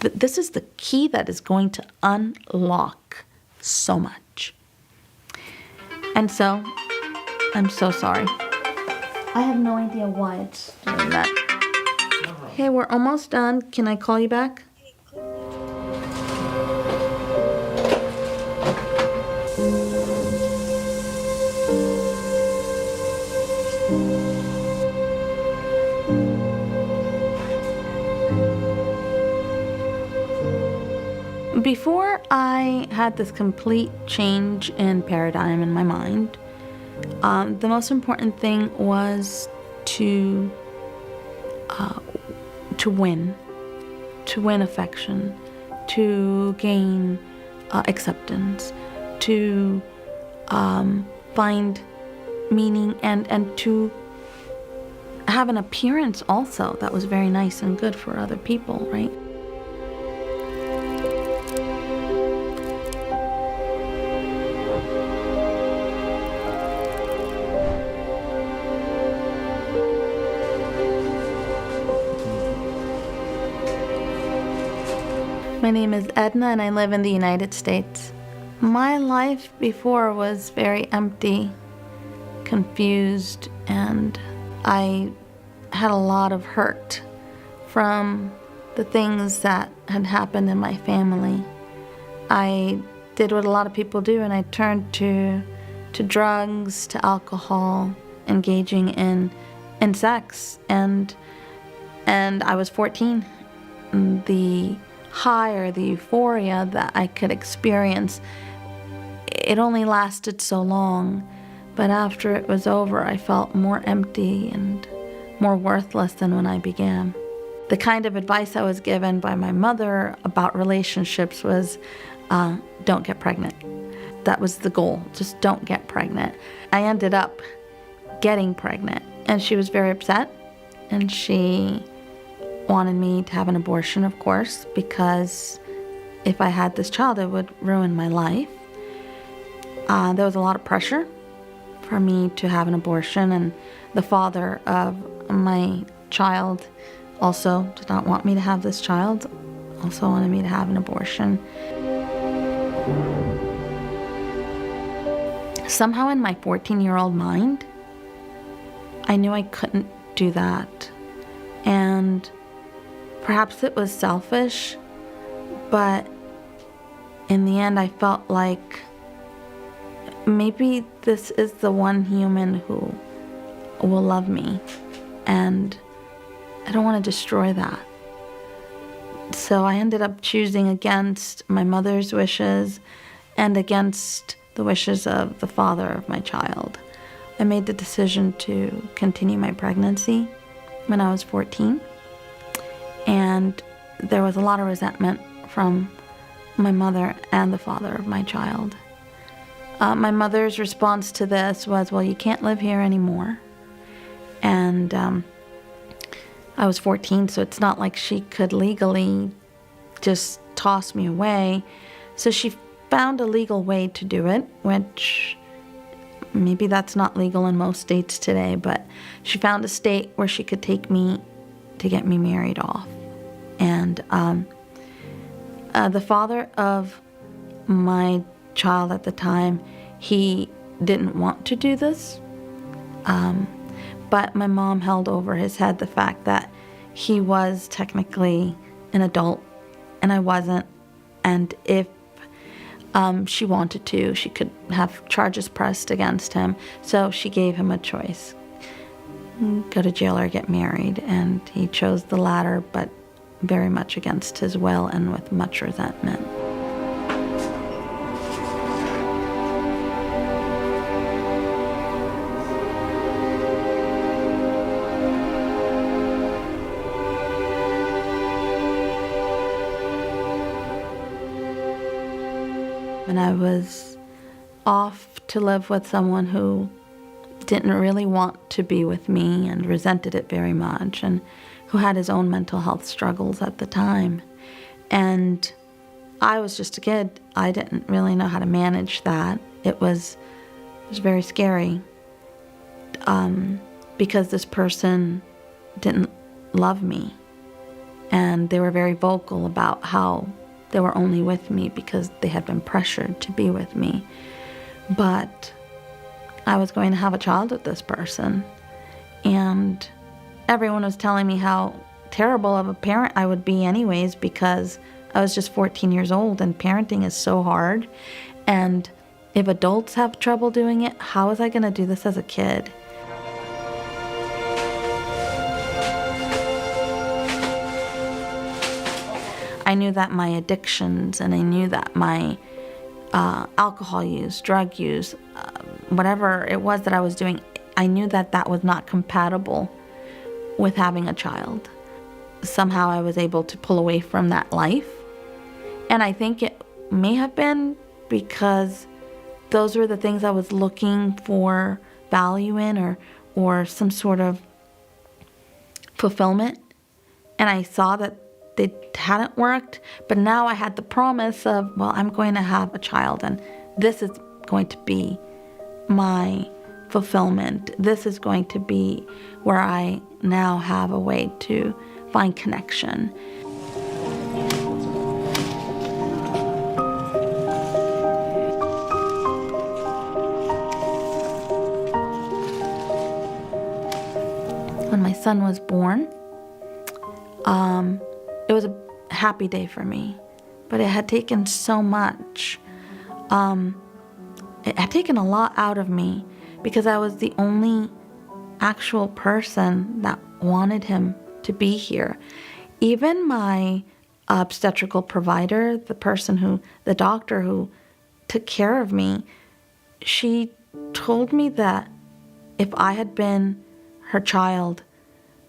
This is the key that is going to unlock so much. And so, I'm so sorry. I have no idea why it's doing that. Okay, we're almost done. Can I call you back? Before I had this complete change in paradigm in my mind, the most important thing was to win affection, to gain acceptance, to find meaning, and to have an appearance also that was very nice and good for other people, right? My name is Edna and I live in the United States. My life before was very empty, confused, and I had a lot of hurt from the things that had happened in my family. I did what a lot of people do, and I turned to drugs, to alcohol, engaging in sex, and I was 14. The high or the euphoria that I could experience, it only lasted so long, but after it was over, I felt more empty and more worthless than when I began. The kind of advice I was given by my mother about relationships was, don't get pregnant. That was the goal, just don't get pregnant. I ended up getting pregnant, and she was very upset, and she wanted me to have an abortion, of course, because if I had this child, it would ruin my life. There was a lot of pressure for me to have an abortion, and the father of my child also did not want me to have this child, also wanted me to have an abortion. Somehow in my 14-year-old mind, I knew I couldn't do that. And perhaps it was selfish, but in the end I felt like maybe this is the one human who will love me, and I don't want to destroy that. So I ended up choosing against my mother's wishes and against the wishes of the father of my child. I made the decision to continue my pregnancy when I was 14. And there was a lot of resentment from my mother and the father of my child. My mother's response to this was, well, you can't live here anymore. And I was 14, so it's not like she could legally just toss me away. So she found a legal way to do it, which maybe that's not legal in most states today, but she found a state where she could take me to get me married off. And the father of my child at the time, he didn't want to do this, but my mom held over his head the fact that he was technically an adult and I wasn't, and if she wanted to, she could have charges pressed against him. So she gave him a choice: go to jail or get married. And he chose the latter, but very much against his will and with much resentment. When I was off to live with someone who didn't really want to be with me and resented it very much, and who had his own mental health struggles at the time. And I was just a kid. I didn't really know how to manage that. It was very scary because this person didn't love me. And they were very vocal about how they were only with me because they had been pressured to be with me. But I was going to have a child with this person. And everyone was telling me how terrible of a parent I would be anyways, because I was just 14 years old and parenting is so hard. And if adults have trouble doing it, how was I going to do this as a kid? I knew that my addictions and I knew that my alcohol use, drug use, whatever it was that I was doing, I knew that that was not compatible with having a child. Somehow I was able to pull away from that life. And I think it may have been because those were the things I was looking for value in or some sort of fulfillment. And I saw that they hadn't worked, but now I had the promise of, well, I'm going to have a child and this is going to be my fulfillment. This is going to be where I now have a way to find connection. When my son was born, it was a happy day for me, but it had taken so much. It had taken a lot out of me because I was the only actual person that wanted him to be here. Even my obstetrical provider, the doctor who took care of me, she told me that if I had been her child,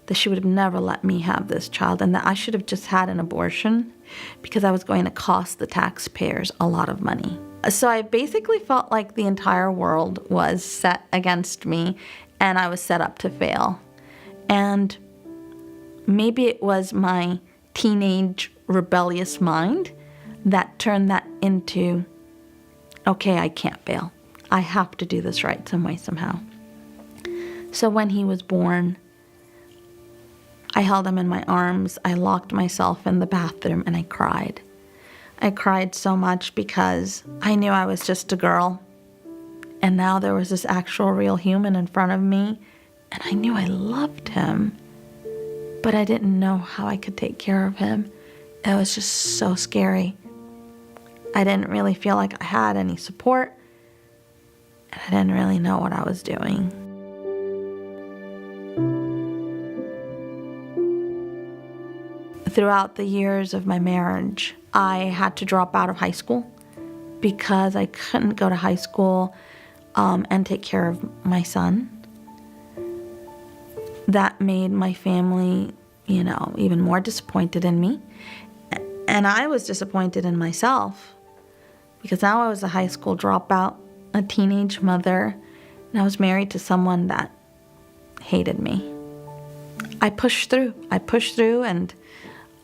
that she would have never let me have this child and that I should have just had an abortion because I was going to cost the taxpayers a lot of money. So I basically felt like the entire world was set against me and I was set up to fail. And maybe it was my teenage rebellious mind that turned that into, okay, I can't fail. I have to do this right some way, somehow. So when he was born, I held him in my arms, I locked myself in the bathroom, and I cried. I cried so much because I knew I was just a girl, and now there was this actual real human in front of me, and I knew I loved him, but I didn't know how I could take care of him. It was just so scary. I didn't really feel like I had any support, and I didn't really know what I was doing. Throughout the years of my marriage, I had to drop out of high school because I couldn't go to high school and take care of my son. That made my family, even more disappointed in me. And I was disappointed in myself because now I was a high school dropout, a teenage mother, and I was married to someone that hated me. I pushed through and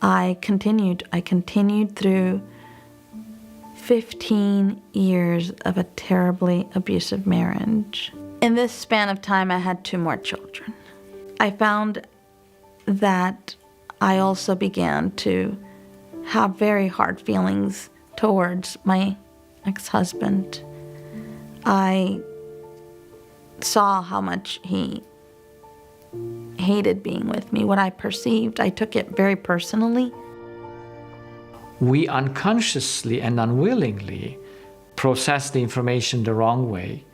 I continued through 15 years of a terribly abusive marriage. In this span of time, I had 2 more children. I found that I also began to have very hard feelings towards my ex-husband. I saw how much he hated being with me, what I perceived. I took it very personally. We unconsciously and unwillingly process the information the wrong way.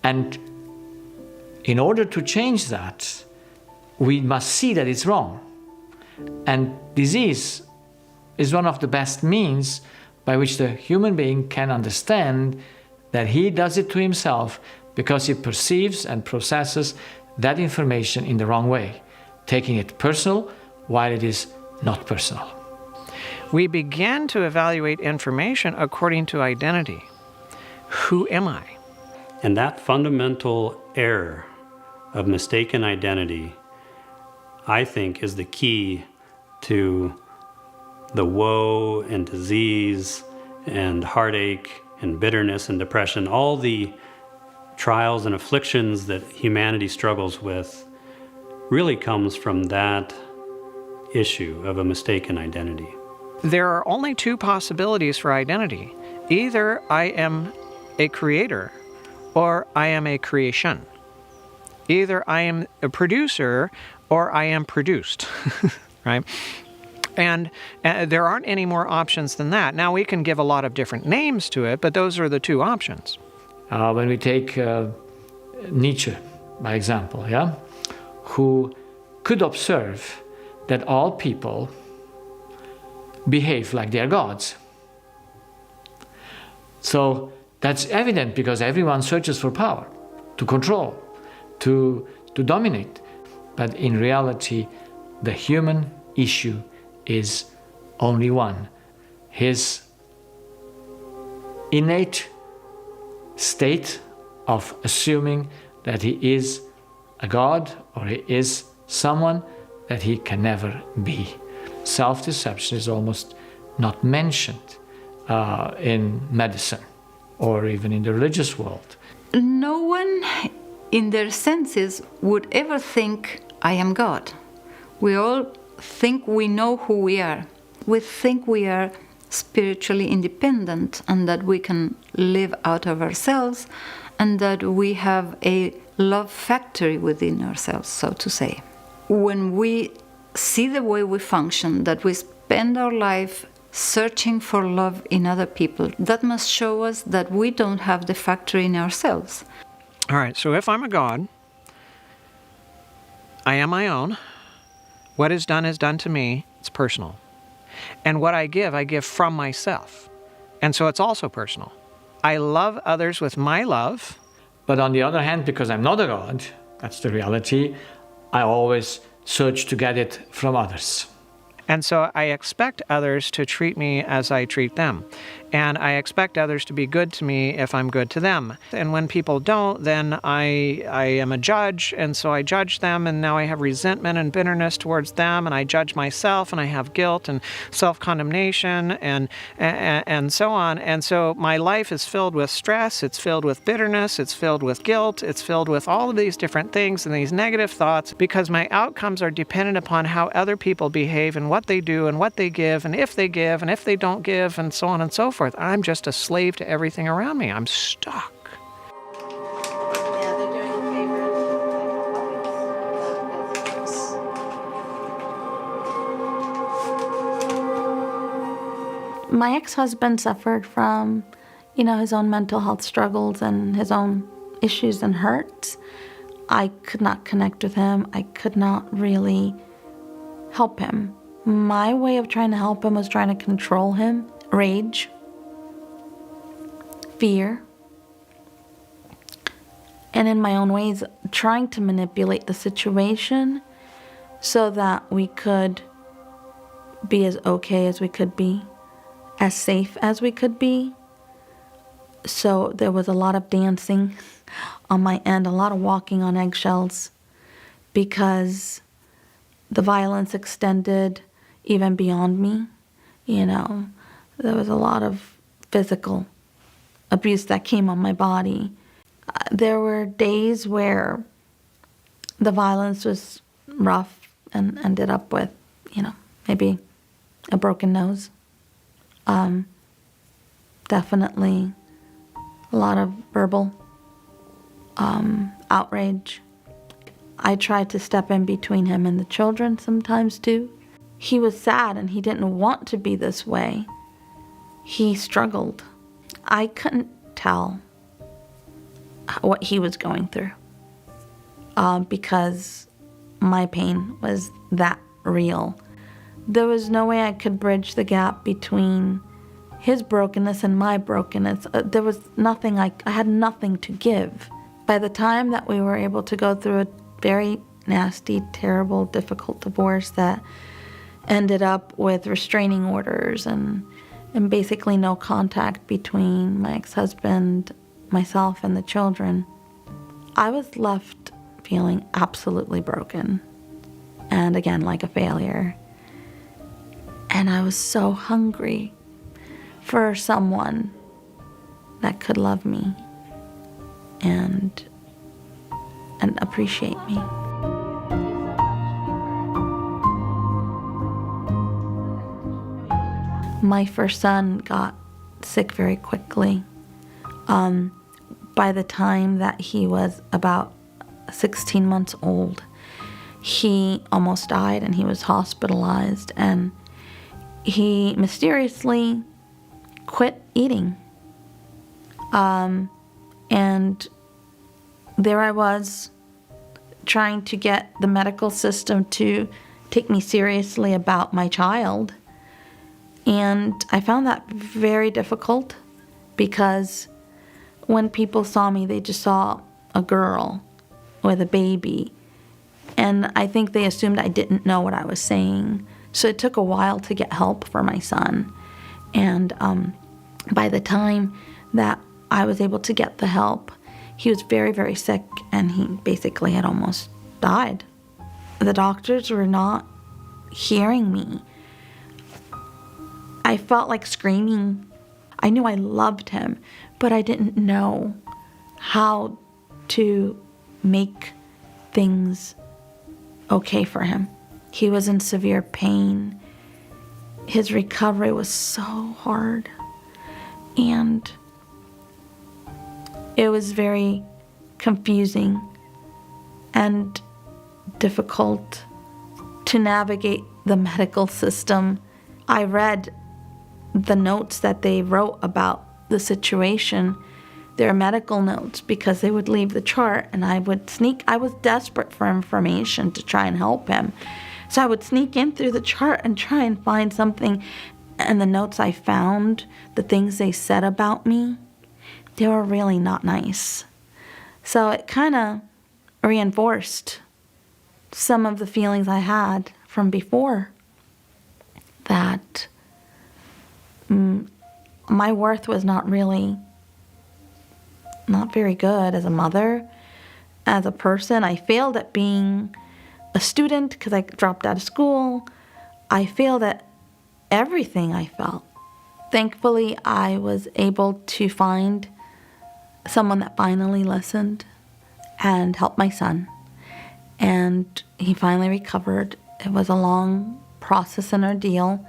And in order to change that, we must see that it's wrong. And disease is one of the best means by which the human being can understand that he does it to himself because he perceives and processes that information in the wrong way, taking it personal while it is not personal. We began to evaluate information according to identity. Who am I? And that fundamental error of mistaken identity, I think, is the key to the woe and disease and heartache and bitterness and depression, all the trials and afflictions that humanity struggles with really comes from that issue of a mistaken identity. There are only two possibilities for identity. Either I am a creator or I am a creation. Either I am a producer or I am produced, right? And there aren't any more options than that. Now, we can give a lot of different names to it, but those are the two options. When we take Nietzsche, by example, yeah, who could observe that all people behave like they are gods. So that's evident because everyone searches for power, to control, to dominate. But in reality, the human issue is only one. His innate state of assuming that he is a god or he is someone that he can never be. Self-deception is almost not mentioned in medicine or even in the religious world. No one in their senses would ever think, I am God. We all think we know who we are. We think we are spiritually independent and that we can live out of ourselves and that we have a love factory within ourselves, so to say. When we see the way we function, that we spend our life searching for love in other people, that must show us that we don't have the factory in ourselves. All right, so if I'm a God, I am my own. What is done to me. It's personal. And what I give from myself. And so it's also personal. I love others with my love. But on the other hand, because I'm not a god, that's the reality, I always search to get it from others. And so I expect others to treat me as I treat them. And I expect others to be good to me if I'm good to them. And when people don't, then I am a judge, and so I judge them, and now I have resentment and bitterness towards them, and I judge myself, and I have guilt and self-condemnation and so on. And so my life is filled with stress, it's filled with bitterness, it's filled with guilt, it's filled with all of these different things and these negative thoughts because my outcomes are dependent upon how other people behave and what they do and what they give and if they don't give and so on and so forth. I'm just a slave to everything around me. I'm stuck. Yeah, they're doing a favor. My ex-husband suffered from, his own mental health struggles and his own issues and hurts. I could not connect with him. I could not really help him. My way of trying to help him was trying to control him. Rage. Fear. And in my own ways, trying to manipulate the situation so that we could be as okay as we could be, as safe as we could be. So there was a lot of dancing on my end, a lot of walking on eggshells, because the violence extended even beyond me. There was a lot of physical abuse that came on my body. There were days where the violence was rough and ended up with, maybe a broken nose. Definitely a lot of verbal outrage. I tried to step in between him and the children sometimes too. He was sad and he didn't want to be this way. He struggled. I couldn't tell what he was going through because my pain was that real. There was no way I could bridge the gap between his brokenness and my brokenness. There was nothing, I had nothing to give. By the time that we were able to go through a very nasty, terrible, difficult divorce that ended up with restraining orders and basically no contact between my ex-husband, myself, and the children, I was left feeling absolutely broken. And again, like a failure. And I was so hungry for someone that could love me and appreciate me. My first son got sick very quickly. By the time that he was about 16 months old, he almost died and he was hospitalized, and he mysteriously quit eating. And there I was trying to get the medical system to take me seriously about my child. And I found that very difficult because when people saw me, they just saw a girl with a baby. And I think they assumed I didn't know what I was saying. So it took a while to get help for my son. And by the time that I was able to get the help, he was very, very sick, and he basically had almost died. The doctors were not hearing me. I felt like screaming. I knew I loved him, but I didn't know how to make things okay for him. He was in severe pain. His recovery was so hard. And it was very confusing and difficult to navigate the medical system. I read the notes that they wrote about the situation, their medical notes, because they would leave the chart and I would sneak. I was desperate for information to try and help him. So I would sneak in through the chart and try and find something. And the notes I found, the things they said about me, they were really not nice. So it kind of reinforced some of the feelings I had from before, that my worth was not very good as a mother, as a person. I failed at being a student because I dropped out of school. I failed at everything I felt. Thankfully, I was able to find someone that finally listened and helped my son. And he finally recovered. It was a long process and ordeal,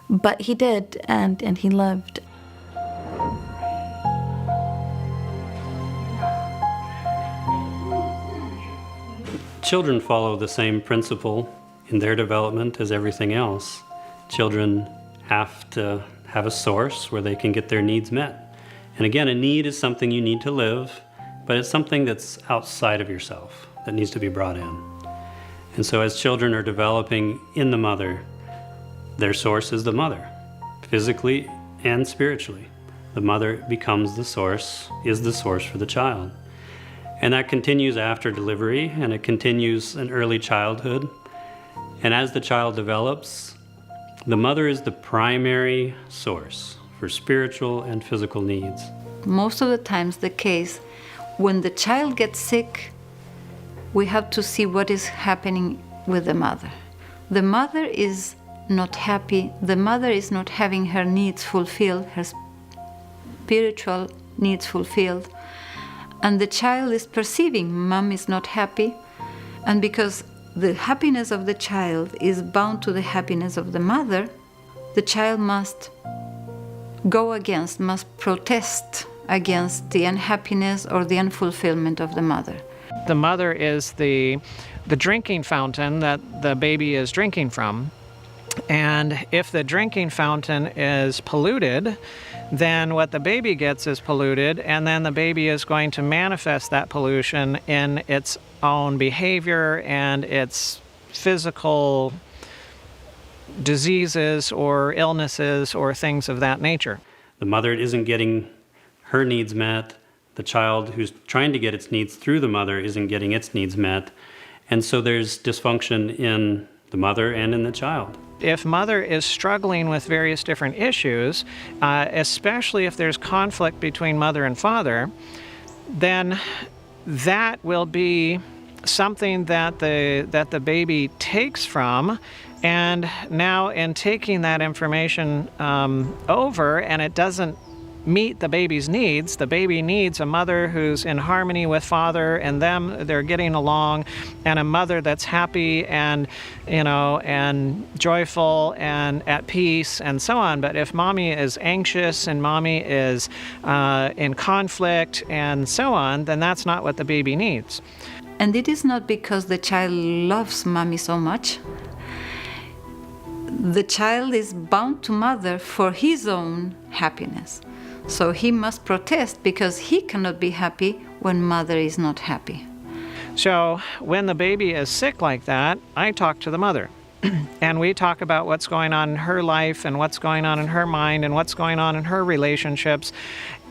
but he did, and he lived. Children follow the same principle in their development as everything else. Children have to have a source where they can get their needs met. And again, a need is something you need to live, but it's something that's outside of yourself that needs to be brought in. And so as children are developing in the mother, their source is the mother, physically and spiritually. The mother becomes the source, is the source for the child. And that continues after delivery, and it continues in early childhood. And as the child develops, the mother is the primary source for spiritual and physical needs. Most of the times the case, when the child gets sick, we have to see what is happening with the mother. The mother is not happy. The mother is not having her needs fulfilled, her spiritual needs fulfilled. And the child is perceiving mom is not happy. And because the happiness of the child is bound to the happiness of the mother, the child must protest against the unhappiness or the unfulfillment of the mother. The mother is the drinking fountain that the baby is drinking from. And if the drinking fountain is polluted, then what the baby gets is polluted, and then the baby is going to manifest that pollution in its own behavior and its physical diseases or illnesses or things of that nature. The mother isn't getting her needs met. The child who's trying to get its needs through the mother isn't getting its needs met. And so there's dysfunction in the mother and in the child. If mother is struggling with various different issues, especially if there's conflict between mother and father, then that will be something that the baby takes from, and now in taking that information over, and it doesn't meet the baby's needs. The baby needs a mother who's in harmony with father and them, they're getting along, and a mother that's happy and, and joyful and at peace and so on. But if mommy is anxious and mommy is in conflict and so on, then that's not what the baby needs. And it is not because the child loves mommy so much. The child is bound to mother for his own happiness. So he must protest because he cannot be happy when mother is not happy. So when the baby is sick like that, I talk to the mother. And we talk about what's going on in her life and what's going on in her mind and what's going on in her relationships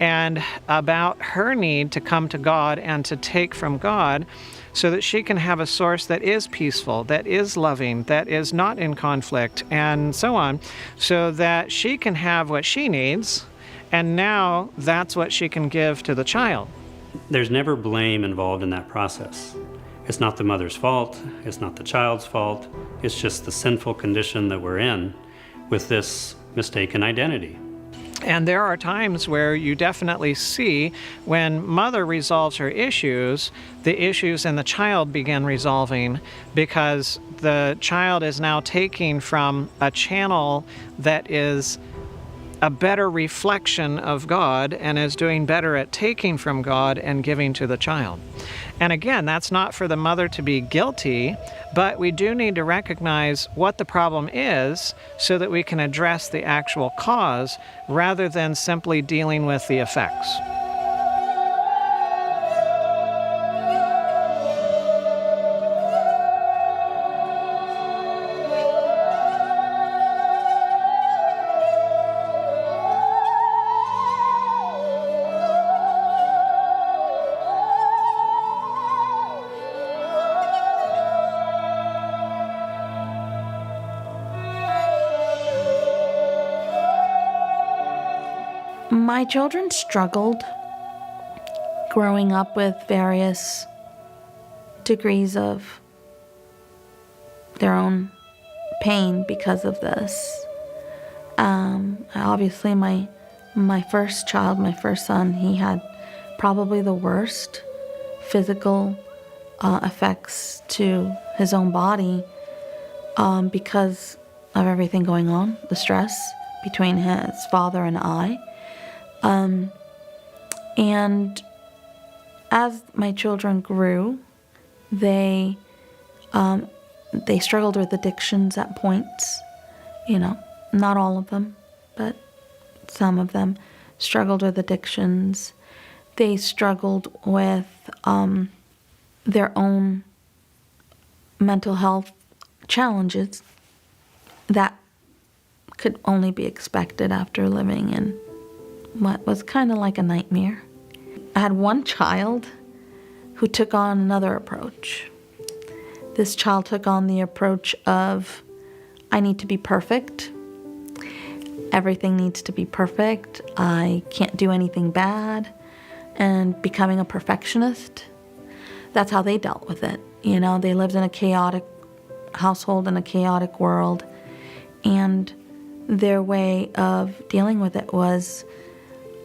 and about her need to come to God and to take from God so that she can have a source that is peaceful, that is loving, that is not in conflict, and so on, so that she can have what she needs, and now that's what she can give to the child. There's never blame involved in that process. It's not the mother's fault, it's not the child's fault, it's just the sinful condition that we're in with this mistaken identity. And there are times where you definitely see when mother resolves her issues, the issues in the child begin resolving because the child is now taking from a channel that is a better reflection of God and is doing better at taking from God and giving to the child. And again, that's not for the mother to be guilty, but we do need to recognize what the problem is so that we can address the actual cause rather than simply dealing with the effects. My children struggled growing up with various degrees of their own pain because of this. Obviously, my first child, my first son, he had probably the worst physical effects to his own body because of everything going on, the stress between his father and I. And as my children grew, they struggled with addictions at points. Not all of them, but some of them struggled with addictions. They struggled with their own mental health challenges that could only be expected after living in what was kind of like a nightmare. I had one child who took on another approach. This child took on the approach of, I need to be perfect. Everything needs to be perfect. I can't do anything bad. And becoming a perfectionist. That's how they dealt with it. They lived in a chaotic household in a chaotic world. And their way of dealing with it was,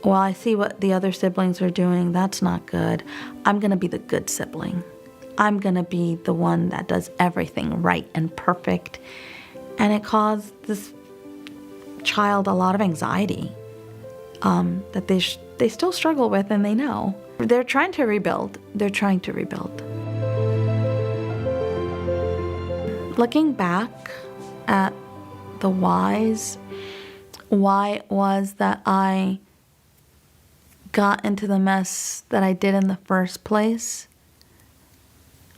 well, I see what the other siblings are doing. That's not good. I'm going to be the good sibling. I'm going to be the one that does everything right and perfect. And it caused this child a lot of anxiety that they still struggle with, and they know. They're trying to rebuild. Looking back at the whys, why it was that I got into the mess that I did in the first place.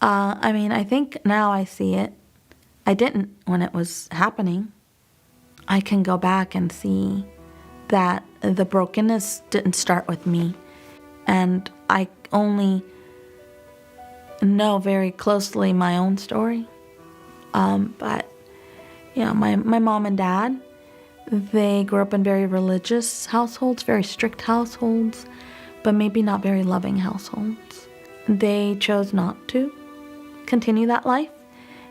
I think now I see it. I didn't when it was happening. I can go back and see that the brokenness didn't start with me. And I only know very closely my own story. But my mom and dad, they grew up in very religious households, very strict households, but maybe not very loving households. They chose not to continue that life,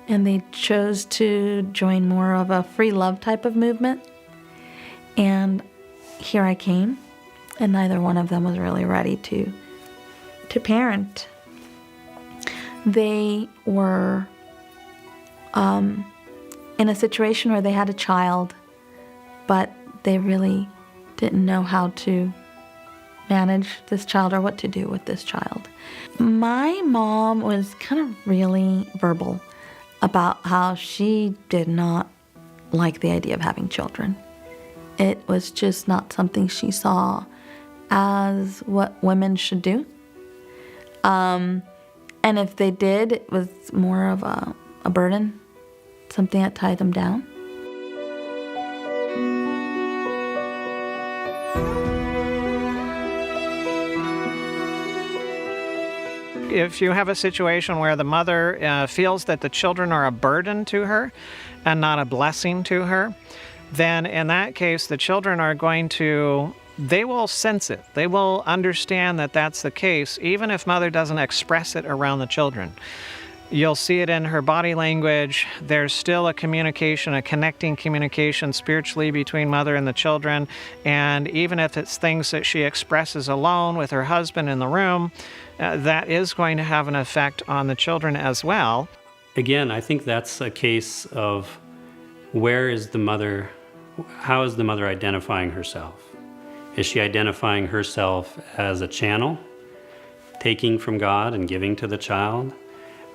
and they chose to join more of a free love type of movement. And here I came. and neither one of them was really ready to parent. They were in a situation where they had a child, but they really didn't know how to manage this child or what to do with this child. My mom was kind of really verbal about how she did not like the idea of having children. It was just not something she saw as what women should do. And if they did, it was more of a burden, something that tied them down. If you have a situation where the mother feels that the children are a burden to her and not a blessing to her, then in that case, the children are going to, they will sense it. They will understand that that's the case, even if mother doesn't express it around the children. You'll see it in her body language. There's still a communication, a connecting communication spiritually between mother and the children. And even if it's things that she expresses alone with her husband in the room, that is going to have an effect on the children as well. Again, I think that's a case of where is the mother, how is the mother identifying herself? Is she identifying herself as a channel, taking from God and giving to the child?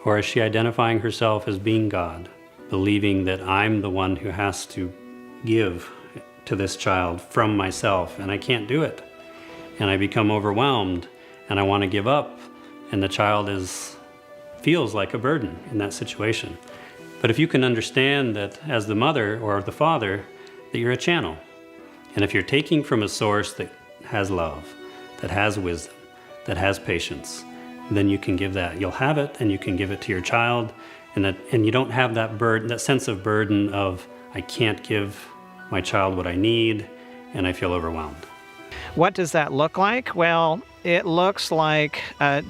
Or is she identifying herself as being God, believing that I'm the one who has to give to this child from myself, and I can't do it? And I become overwhelmed, and I want to give up, and the child feels like a burden in that situation. But if you can understand that as the mother or the father, that you're a channel, and if you're taking from a source that has love, that has wisdom, that has patience, then you can give that. You'll have it, and you can give it to your child, and you don't have that burden, that sense of burden of I can't give my child what I need, and I feel overwhelmed. What does that look like? Well, it looks like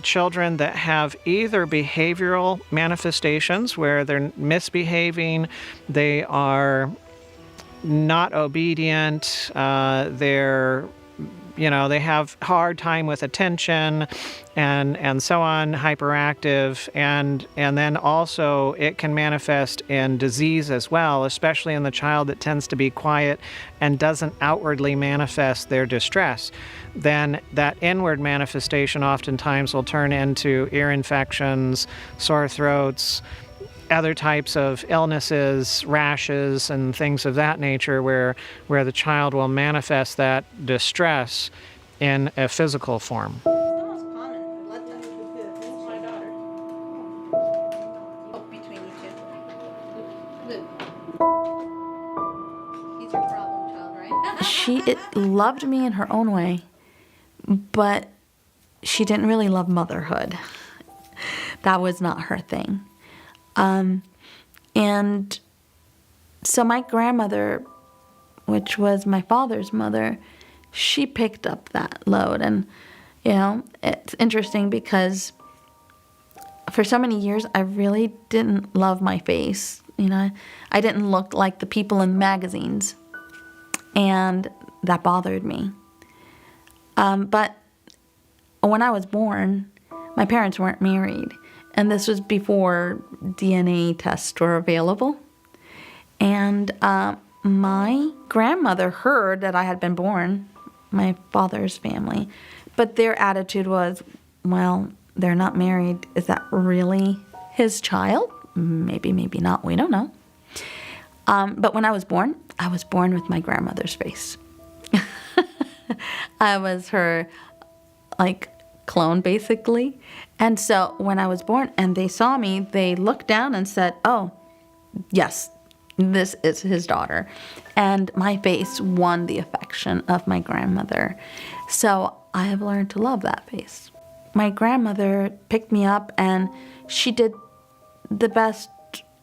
children that have either behavioral manifestations where they're misbehaving, they are not obedient, they have hard time with attention and so on, hyperactive, and then also it can manifest in disease as well, especially in the child that tends to be quiet and doesn't outwardly manifest their distress. Then that inward manifestation oftentimes will turn into ear infections, sore throats, other types of illnesses, rashes, and things of that nature where the child will manifest that distress in a physical form. The most common, let them. My daughter. Between you two. Luke. He's your problem child, right? She loved me in her own way, but she didn't really love motherhood. That was not her thing. And so my grandmother, which was my father's mother, she picked up that load. And, it's interesting because for so many years, I really didn't love my face. I didn't look like the people in the magazines. And that bothered me. But when I was born, my parents weren't married. And this was before DNA tests were available. And my grandmother heard that I had been born, my father's family, but their attitude was, well, they're not married. Is that really his child? Maybe, maybe not. We don't know. But when I was born with my grandmother's face. I was her, clone, basically. And so when I was born and they saw me, they looked down and said, oh, yes, this is his daughter. And my face won the affection of my grandmother. So I have learned to love that face. My grandmother picked me up and she did the best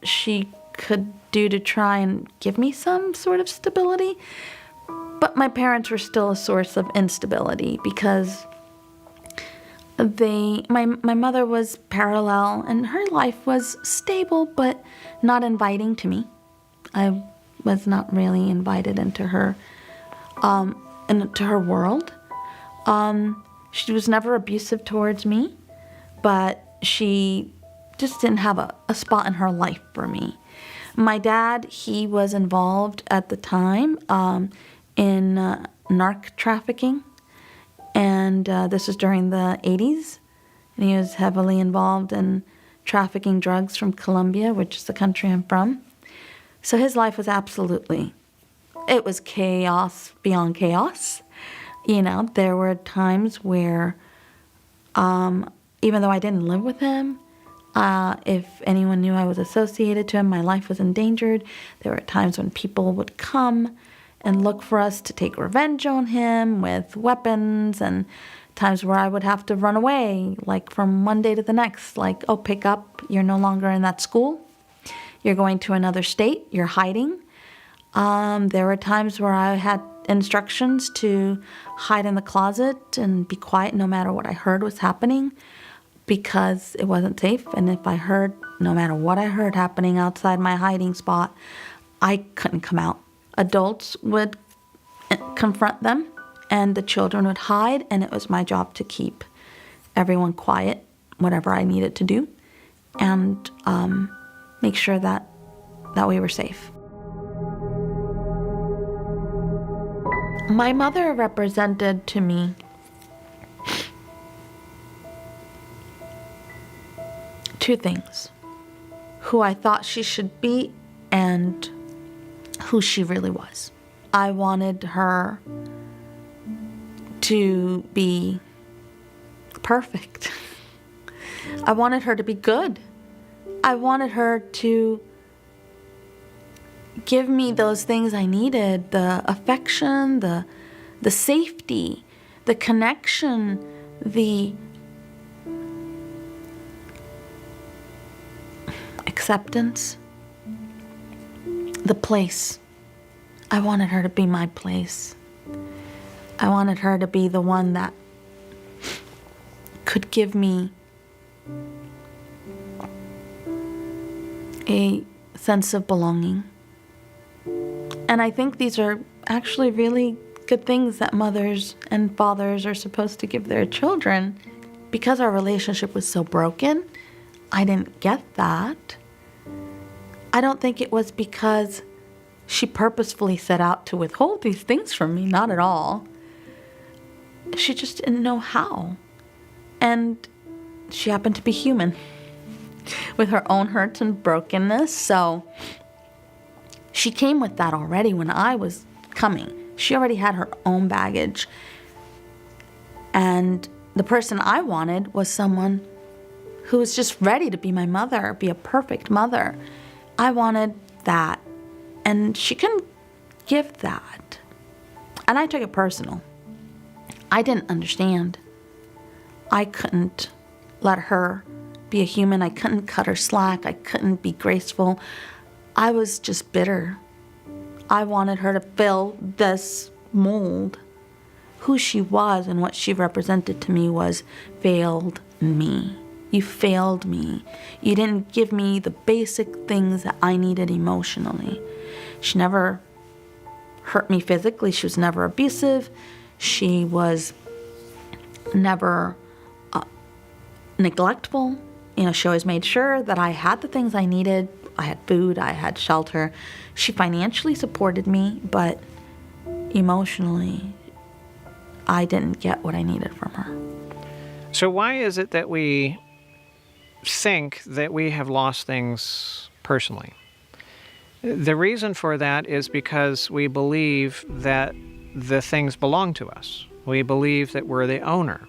she could do to try and give me some sort of stability. But my parents were still a source of instability because my mother was parallel and her life was stable but not inviting to me. I was not really invited into her world. She was never abusive towards me, but she just didn't have a spot in her life for me. My dad, he was involved at the time in narc trafficking, and this was during the 80s, and he was heavily involved in trafficking drugs from Colombia, which is the country I'm from. So his life was it was chaos beyond chaos. You know, there were times where, even though I didn't live with him, if anyone knew I was associated to him, my life was endangered. There were times when people would come and look for us to take revenge on him with weapons, and times where I would have to run away, like from one day to the next, like, oh, pick up, you're no longer in that school. You're going to another state, you're hiding. There were times where I had instructions to hide in the closet and be quiet no matter what I heard was happening, because it wasn't safe. And if I heard, no matter what I heard happening outside my hiding spot, I couldn't come out. Adults would confront them, and the children would hide, and it was my job to keep everyone quiet, whatever I needed to do, and make sure that we were safe. My mother represented to me two things: who I thought she should be and who she really was. I wanted her to be perfect. I wanted her to be good. I wanted her to give me those things I needed: the affection, the safety, the connection, the acceptance, the place. I wanted her to be my place. I wanted her to be the one that could give me a sense of belonging. And I think these are actually really good things that mothers and fathers are supposed to give their children. Because our relationship was so broken, I didn't get that. I don't think it was because she purposefully set out to withhold these things from me, not at all. She just didn't know how. And she happened to be human with her own hurts and brokenness. So she came with that already when I was coming. She already had her own baggage. And the person I wanted was someone who was just ready to be my mother, be a perfect mother. I wanted that. And she couldn't give that. And I took it personal. I didn't understand. I couldn't let her be a human. I couldn't cut her slack. I couldn't be graceful. I was just bitter. I wanted her to fill this mold. Who she was and what she represented to me was failed me. You failed me. You didn't give me the basic things that I needed emotionally. She never hurt me physically. She was never abusive. She was never neglectful. You know, she always made sure that I had the things I needed. I had food, I had shelter. She financially supported me, but emotionally, I didn't get what I needed from her. So why is it that we think that we have lost things personally? The reason for that is because we believe that the things belong to us. We believe that we're the owner.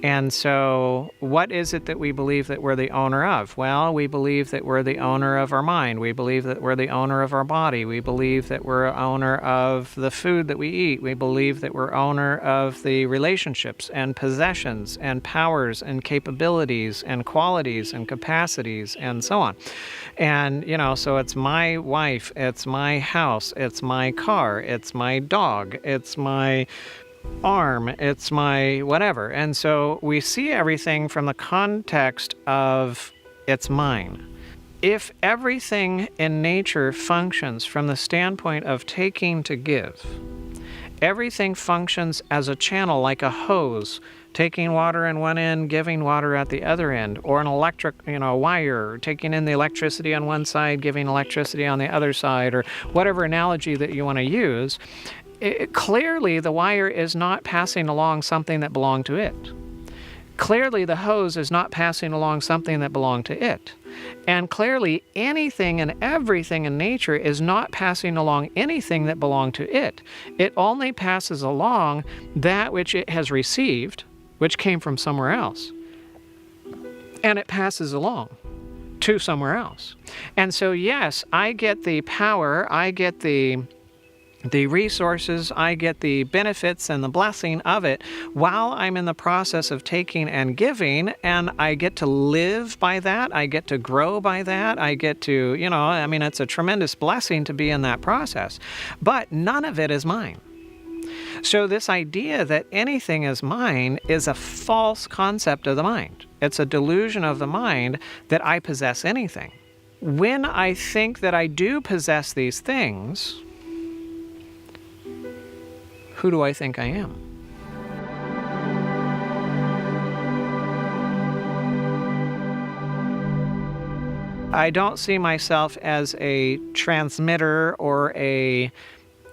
And so what is it that we believe that we're the owner of? Well, we believe that we're the owner of our mind. We believe that we're the owner of our body. We believe that we're owner of the food that we eat. We believe that we're owner of the relationships and possessions and powers and capabilities and qualities and capacities and so on. And, you know, so it's my wife, it's my house, it's my car, it's my dog, it's my arm, it's my whatever. And so we see everything from the context of it's mine. If everything in nature functions from the standpoint of taking to give, Everything functions as a channel, like a hose, taking water in one end, giving water at the other end, or an electric, wire, taking in the electricity on one side, giving electricity on the other side, or whatever analogy that you want to use. Clearly, the wire is not passing along something that belonged to it. Clearly, the hose is not passing along something that belonged to it. And clearly, anything and everything in nature is not passing along anything that belonged to it. It only passes along that which it has received, which came from somewhere else. And it passes along to somewhere else. And so, yes, I get the power, I get the resources, I get the benefits and the blessing of it while I'm in the process of taking and giving, and I get to live by that, I get to grow by that, I get to, it's a tremendous blessing to be in that process. But none of it is mine. So this idea that anything is mine is a false concept of the mind. It's a delusion of the mind that I possess anything. When I think that I do possess these things, who do I think I am? I don't see myself as a transmitter or a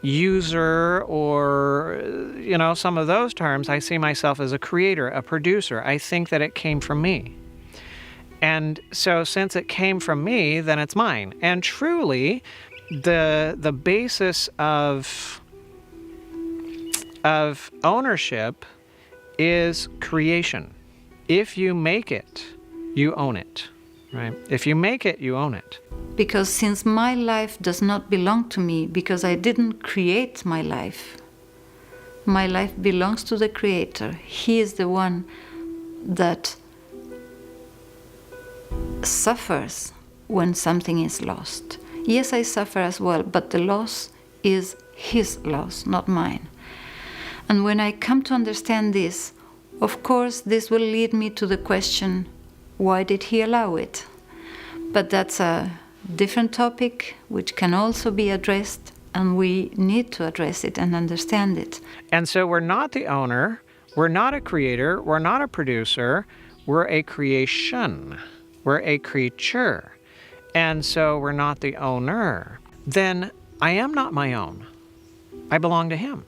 user or, some of those terms. I see myself as a creator, a producer. I think that it came from me. And so since it came from me, then it's mine. And truly, the basis of ownership is creation. If you make it, you own it, right? If you make it, you own it. Because since my life does not belong to me, because I didn't create my life belongs to the Creator. He is the one that suffers when something is lost. Yes, I suffer as well, but the loss is His loss, not mine. And when I come to understand this, of course, this will lead me to the question, why did He allow it? But that's a different topic which can also be addressed, and we need to address it and understand it. And so we're not the owner, we're not a creator, we're not a producer, we're a creation, we're a creature. And so we're not the owner. Then I am not my own. I belong to Him.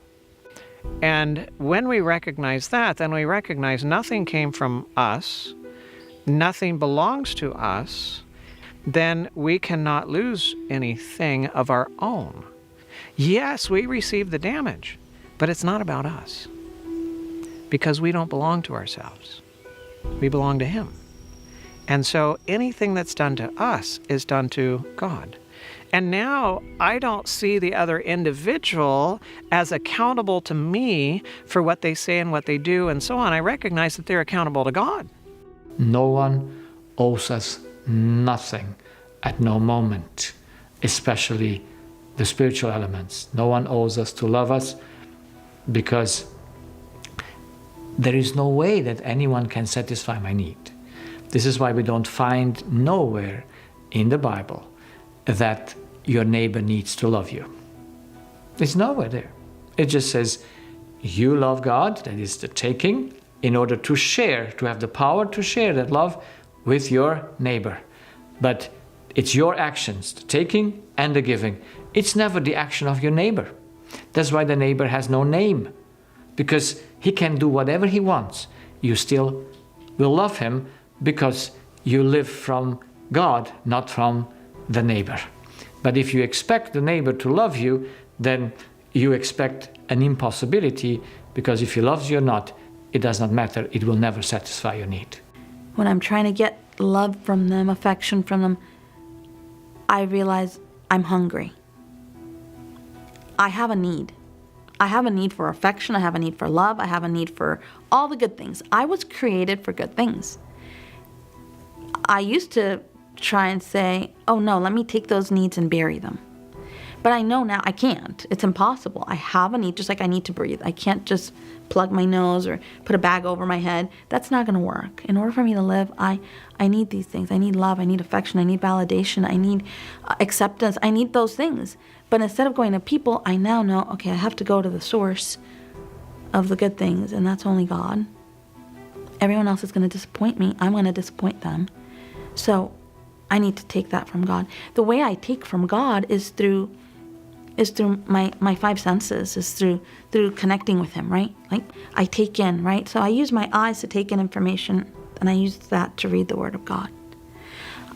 And when we recognize that, then we recognize nothing came from us, nothing belongs to us, then we cannot lose anything of our own. Yes, we receive the damage, but it's not about us, because we don't belong to ourselves. We belong to Him. And so anything that's done to us is done to God. And now I don't see the other individual as accountable to me for what they say and what they do and so on. I recognize that they're accountable to God. No one owes us nothing at no moment, especially the spiritual elements. No one owes us to love us, because there is no way that anyone can satisfy my need. This is why we don't find nowhere in the Bible that your neighbor needs to love you. It's nowhere there. It just says you love God, that is the taking, in order to share, to have the power to share that love with your neighbor. But it's your actions, the taking and the giving. It's never the action of your neighbor. That's why the neighbor has no name, because he can do whatever he wants. You still will love him because you live from God, not from the neighbor. But if you expect the neighbor to love you, then you expect an impossibility, because if he loves you or not, it does not matter. It will never satisfy your need. When I'm trying to get love from them, affection from them, I realize I'm hungry. I have a need. I have a need for affection. I have a need for love. I have a need for all the good things. I was created for good things. I used to try and say, oh no, let me take those needs and bury them. But I know now I can't. It's impossible. I have a need, just like I need to breathe. I can't just plug my nose or put a bag over my head. That's not going to work. In order for me to live, I need these things. I need love. I need affection. I need validation. I need acceptance. I need those things. But instead of going to people, I now know, okay, I have to go to the source of the good things, and that's only God. Everyone else is going to disappoint me. I'm going to disappoint them. So I need to take that from God. The way I take from God is through my five senses, is through connecting with him, right? Like I take in, right? So I use my eyes to take in information, and I use that to read the Word of God.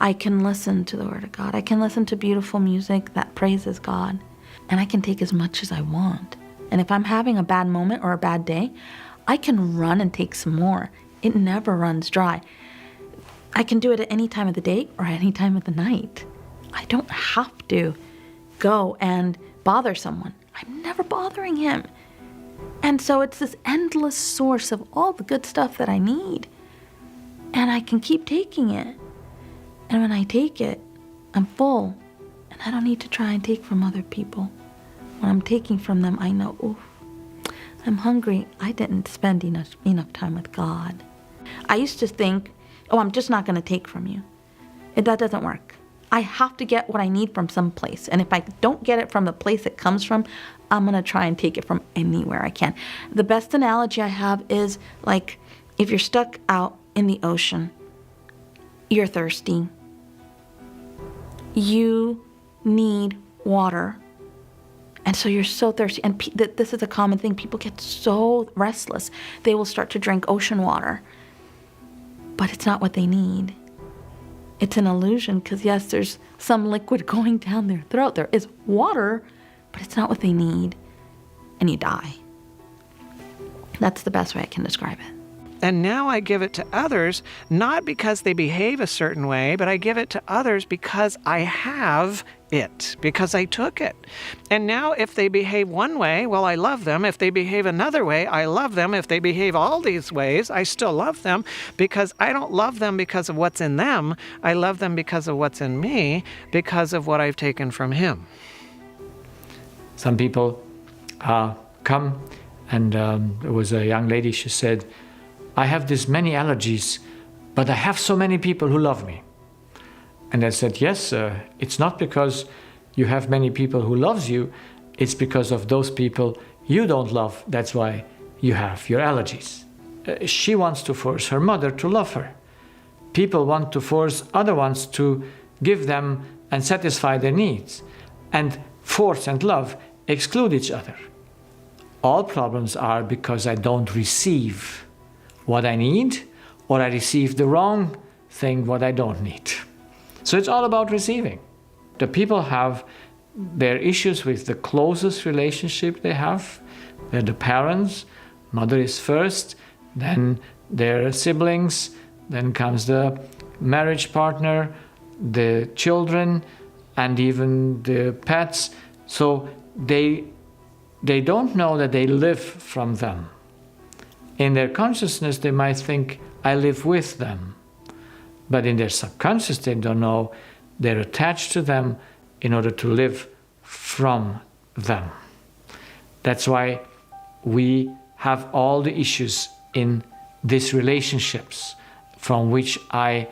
I can listen to the Word of God. I can listen to beautiful music that praises God, and I can take as much as I want. And if I'm having a bad moment or a bad day, I can run and take some more. It never runs dry. I can do it at any time of the day or at any time of the night. I don't have to go and bother someone. I'm never bothering him. And so it's this endless source of all the good stuff that I need. And I can keep taking it. And when I take it, I'm full. And I don't need to try and take from other people. When I'm taking from them, I know, ooh, I'm hungry. I didn't spend enough time with God. I used to think, oh, I'm just not going to take from you. That doesn't work. I have to get what I need from some place. And if I don't get it from the place it comes from, I'm going to try and take it from anywhere I can. The best analogy I have is like if you're stuck out in the ocean, you're thirsty. You need water. And so you're so thirsty. And this is a common thing. People get so restless. They will start to drink ocean water. But it's not what they need. It's an illusion because, yes, there's some liquid going down their throat. There is water, but it's not what they need. And you die. That's the best way I can describe it. And now I give it to others, not because they behave a certain way, but I give it to others because I have it, because I took it. And now if they behave one way, well, I love them. If they behave another way, I love them. If they behave all these ways, I still love them, because I don't love them because of what's in them. I love them because of what's in me, because of what I've taken from him. Some people come, and there was a young lady, she said, I have this many allergies, but I have so many people who love me. And I said, yes, it's not because you have many people who loves you, it's because of those people you don't love. That's why you have your allergies. She wants to force her mother to love her. People want to force other ones to give them and satisfy their needs. And force and love exclude each other. All problems are because I don't receive what I need, or I receive the wrong thing, what I don't need. So it's all about receiving. The people have their issues with the closest relationship they have. They're the parents, mother is first, then their siblings, then comes the marriage partner, the children, and even the pets. So they don't know that they live from them. In their consciousness, they might think, I live with them. But in their subconscious, they don't know they're attached to them in order to live from them. That's why we have all the issues in these relationships from which I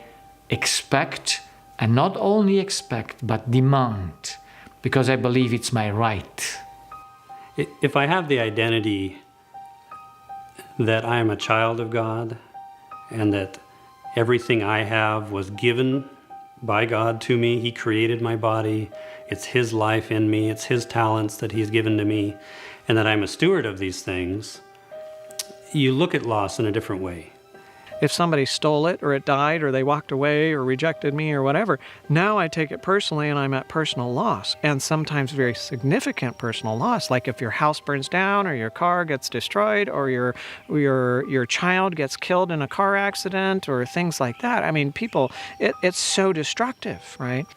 expect, and not only expect, but demand, because I believe it's my right. If I have the identity that I am a child of God, and that everything I have was given by God to me. He created my body. It's His life in me. It's His talents that He's given to me, and that I'm a steward of these things. You look at loss in a different way. If somebody stole it, or it died, or they walked away, or rejected me, or whatever, now I take it personally and I'm at personal loss, and sometimes very significant personal loss, like if your house burns down, or your car gets destroyed, or your child gets killed in a car accident, or things like that. I mean, people, it's so destructive, right?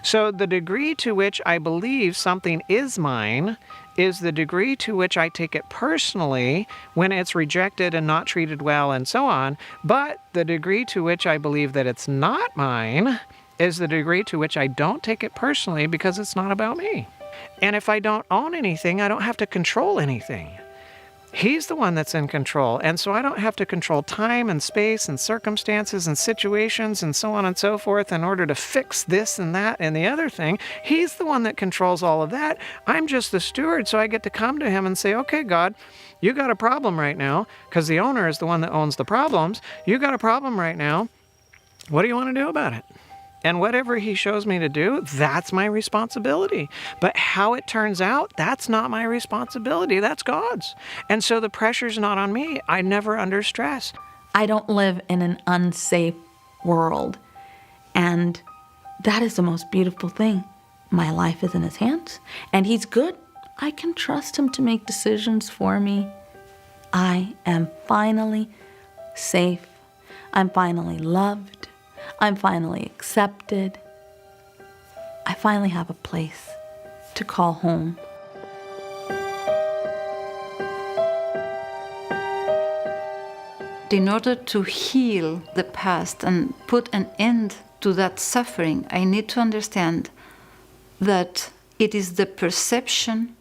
So the degree to which I believe something is mine is the degree to which I take it personally when it's rejected and not treated well and so on. But the degree to which I believe that it's not mine is the degree to which I don't take it personally because it's not about me. And if I don't own anything, I don't have to control anything. He's the one that's in control. And so I don't have to control time and space and circumstances and situations and so on and so forth in order to fix this and that and the other thing. He's the one that controls all of that. I'm just the steward, so I get to come to him and say, okay, God, you got a problem right now, because the owner is the one that owns the problems. You got a problem right now. What do you want to do about it? And whatever he shows me to do, that's my responsibility. But how it turns out, that's not my responsibility. That's God's. And so the pressure's not on me. I never under stress. I don't live in an unsafe world. And that is the most beautiful thing. My life is in his hands, and he's good. I can trust him to make decisions for me. I am finally safe. I'm finally loved. I'm finally accepted. I finally have a place to call home. In order to heal the past and put an end to that suffering, I need to understand that it is the perception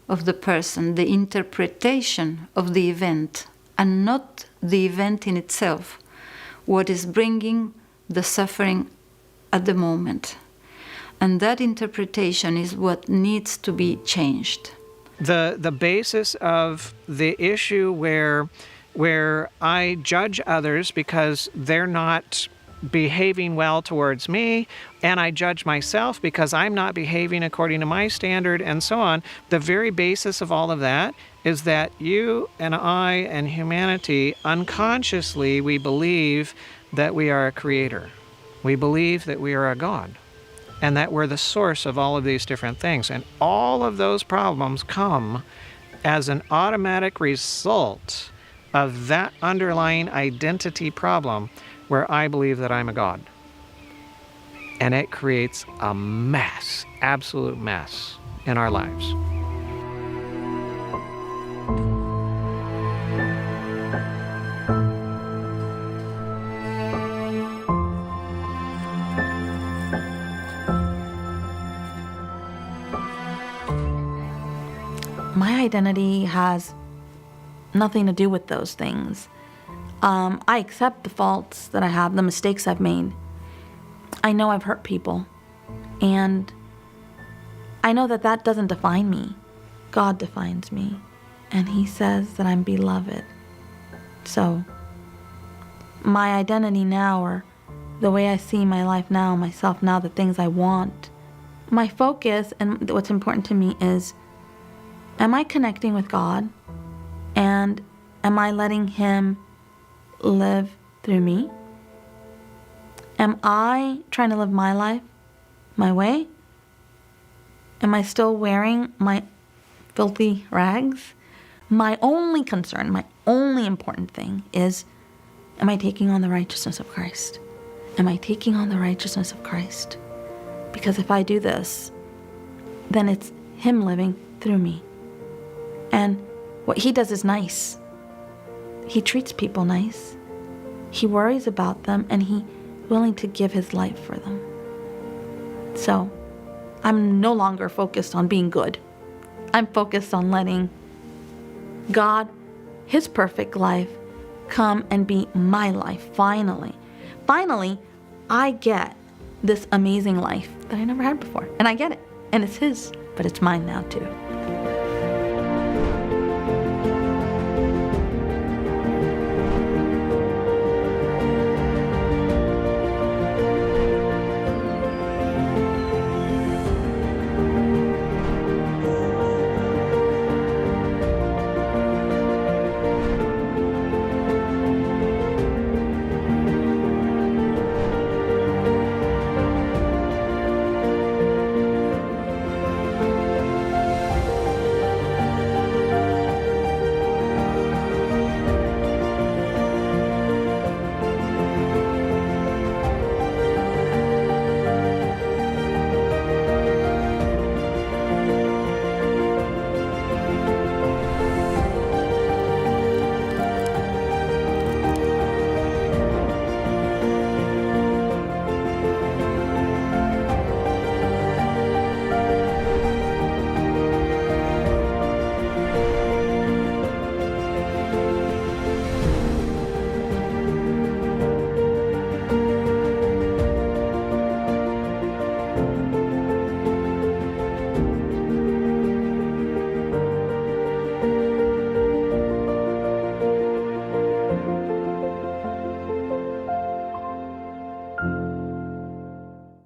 of the person, the interpretation of the event, and not the event in itself, what is bringing the suffering at the moment. And that interpretation is what needs to be changed. The basis of the issue where I judge others because they're not behaving well towards me, and I judge myself because I'm not behaving according to my standard, and so on, the very basis of all of that is that you and I and humanity, unconsciously, we believe that we are a creator. We believe that we are a God, and that we're the source of all of these different things. And all of those problems come as an automatic result of that underlying identity problem where I believe that I'm a God. And it creates a mess, absolute mess in our lives. My identity has nothing to do with those things. I accept the faults that I have, the mistakes I've made. I know I've hurt people. And I know that that doesn't define me. God defines me. And he says that I'm beloved. So my identity now, or the way I see my life now, myself now, the things I want, my focus and what's important to me is, am I connecting with God? And am I letting him live through me? Am I trying to live my life my way? Am I still wearing my filthy rags? My only concern, my only important thing is, am I taking on the righteousness of Christ? Am I taking on the righteousness of Christ? Because if I do this, then it's him living through me. And what he does is nice. He treats people nice. He worries about them, and he's willing to give his life for them. So I'm no longer focused on being good. I'm focused on letting God, his perfect life, come and be my life, finally. Finally, I get this amazing life that I never had before. And I get it. And it's his, but it's mine now too.